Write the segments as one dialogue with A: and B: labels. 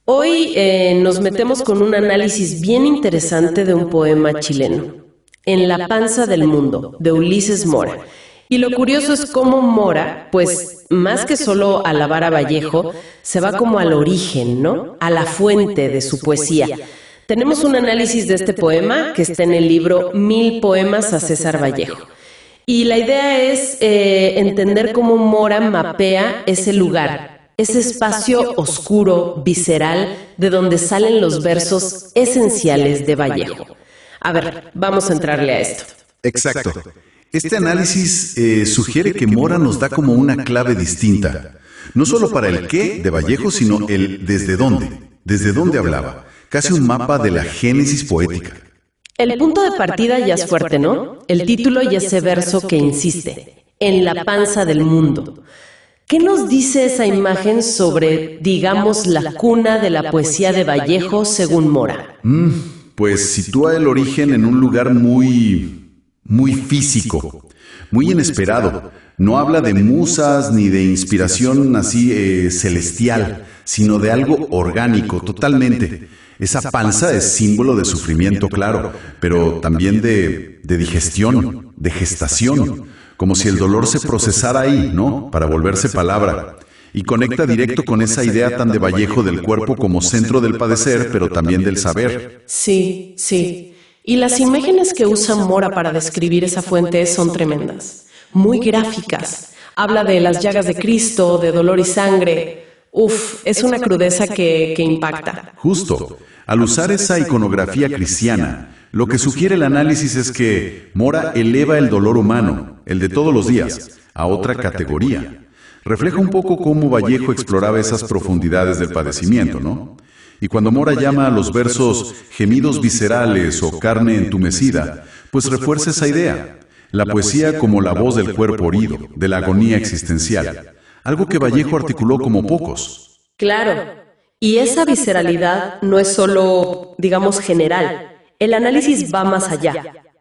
A: Hoy nos metemos con un análisis bien interesante de un poema chileno, En la panza del mundo, de Ulises Mora. Y lo curioso es cómo Mora, pues más que solo alabar a Vallejo, se va como al origen, ¿no? A la fuente de su poesía. Tenemos un análisis de este poema que está en el libro 1000 poemas a César Vallejo. Y la idea es entender cómo Mora mapea ese lugar, ese espacio oscuro, visceral, de donde salen los versos esenciales de Vallejo. A ver, vamos a entrarle a esto.
B: Exacto. Este análisis sugiere que Mora nos da como una clave distinta, no solo para el qué de Vallejo, sino el desde dónde hablaba, casi un mapa de la génesis poética.
A: El punto de partida ya es fuerte, ¿no? El título y ese verso que insiste, en la panza del mundo. ¿Qué nos dice esa imagen sobre, digamos, la cuna de la poesía de Vallejo según Mora?
B: Pues sitúa el origen en un lugar muy físico, muy inesperado. No habla de musas ni de inspiración así celestial, sino de algo orgánico, totalmente. Esa panza es símbolo de sufrimiento, claro, pero también de digestión, de gestación, como si el dolor se procesara ahí, ¿no? Para volverse palabra. Y conecta directo con esa idea tan de Vallejo del cuerpo como centro del padecer, pero también del saber.
A: Sí, sí. Y las imágenes que usa Mora para describir esa fuente son tremendas, muy gráficas. Habla de las llagas de Cristo, de dolor y sangre. Es una crudeza que impacta.
B: Justo. Al usar esa iconografía cristiana, lo que sugiere el análisis es que Mora eleva el dolor humano, el de todos los días, a otra categoría. Refleja un poco cómo Vallejo exploraba esas profundidades del padecimiento, ¿no? Y cuando Mora llama a los versos gemidos viscerales o carne entumecida, pues refuerza esa idea. La poesía como la voz del cuerpo herido, de la agonía existencial. Algo que Vallejo articuló como pocos.
A: Claro. Y esa visceralidad no es solo, digamos, general. El análisis va más allá.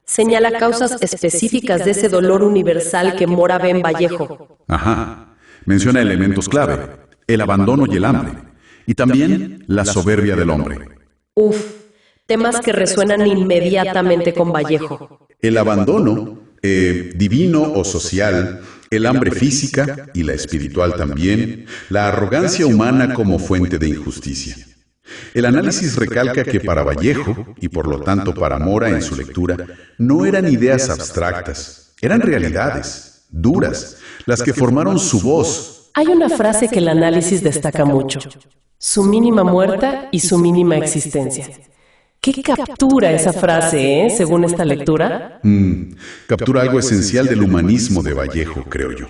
A: Señala causas específicas de ese dolor universal que Mora ve en Vallejo.
B: Ajá. Menciona elementos clave, el abandono y el hambre. Y también la soberbia del hombre.
A: Temas que resuenan inmediatamente con Vallejo.
B: El abandono, divino o social, el hambre física y la espiritual también, la arrogancia humana como fuente de injusticia. El análisis recalca que para Vallejo, y por lo tanto para Mora en su lectura, no eran ideas abstractas, eran realidades, duras, las que formaron su voz.
A: Hay una frase que el análisis destaca mucho: su mínima muerta y su mínima existencia. ¿Qué captura esa frase, según esta lectura?
B: Captura algo esencial del humanismo de Vallejo, creo yo.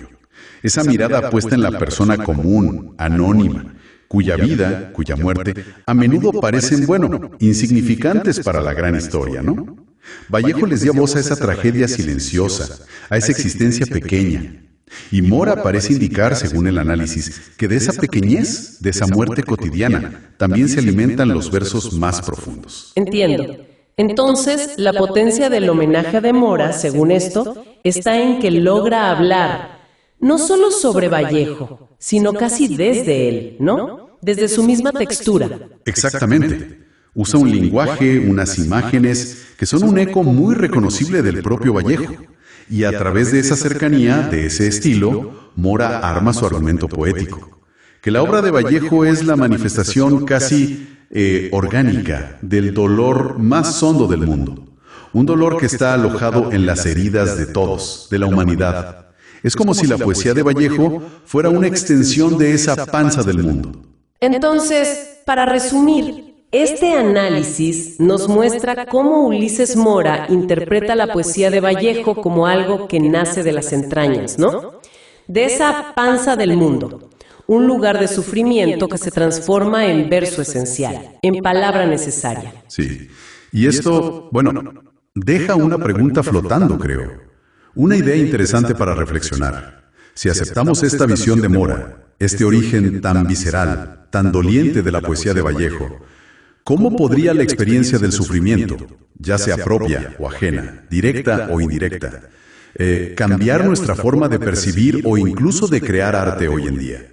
B: Esa mirada puesta en la persona común, anónima, cuya vida, cuya muerte, a menudo parecen, insignificantes para la gran historia, ¿no? Vallejo les dio voz a esa tragedia silenciosa, a esa existencia pequeña. Y Mora parece indicar, según el análisis, que de esa pequeñez, de esa muerte cotidiana, también se alimentan los versos más profundos.
A: Entiendo. Entonces, la potencia del homenaje de Mora, según esto, está en que logra hablar, no solo sobre Vallejo, sino casi desde él, ¿no? Desde su misma textura.
B: Exactamente. Usa un lenguaje, unas imágenes, que son un eco muy reconocible del propio Vallejo. Y a través de esa cercanía, de ese estilo, Mora arma su argumento poético. Que la obra de Vallejo es la manifestación casi orgánica del dolor más hondo del mundo. Un dolor que está alojado en las heridas de todos, de la humanidad. Es como si la poesía de Vallejo fuera una extensión de esa panza del mundo.
A: Entonces, para resumir, este análisis nos muestra cómo Ulises Mora interpreta la poesía de Vallejo como algo que nace de las entrañas, ¿no? De esa panza del mundo, un lugar de sufrimiento que se transforma en verso esencial, en palabra necesaria.
B: Sí, y esto, deja una pregunta flotando, creo. Una idea interesante para reflexionar. Si aceptamos esta visión de Mora, este origen tan visceral, tan doliente de la poesía de Vallejo, ¿cómo podría la experiencia del sufrimiento, ya sea propia o ajena, directa o indirecta, cambiar nuestra forma de percibir o incluso de crear arte hoy en día?